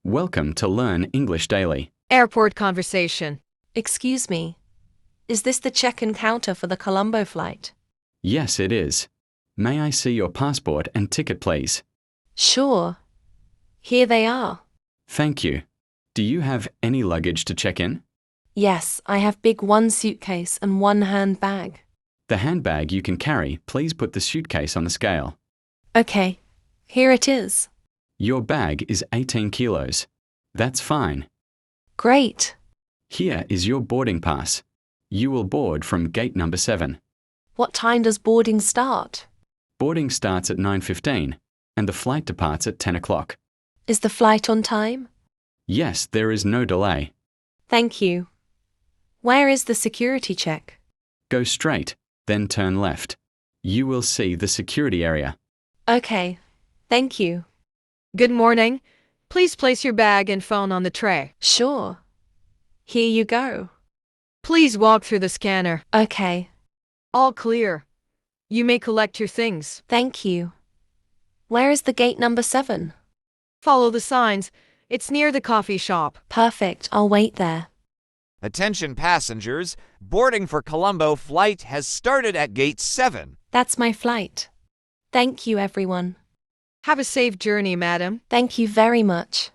Welcome to Learn English Daily. Airport conversation. Excuse me, is this the check-in counter for the Colombo flight? Yes, it is. May I see your passport and ticket, please? Sure. Here they are. Thank you. Do you have any luggage to check in? Yes, I have big one suitcase and one handbag. The handbag you can carry, please put the suitcase on the scale. Okay, here it is. Your bag is 18 kilos. That's fine. Great. Here is your boarding pass. You will board from gate number 7. What time does boarding start? Boarding starts at 9:15 and the flight departs at 10 o'clock. Is the flight on time? Yes, there is no delay. Thank you. Where is the security check? Go straight, then turn left. You will see the security area. Okay, thank you. Good morning. Please place your bag and phone on the tray. Sure. Here you go. Please walk through the scanner. Okay, All clear. You may collect your things. thank you. Where is the gate number 7? Follow the signs. It's near the coffee shop. Perfect, I'll wait there. Attention passengers, boarding for Colombo flight has started at gate 7. That's my flight. Thank you, everyone. Have a safe journey, madam. Thank you very much.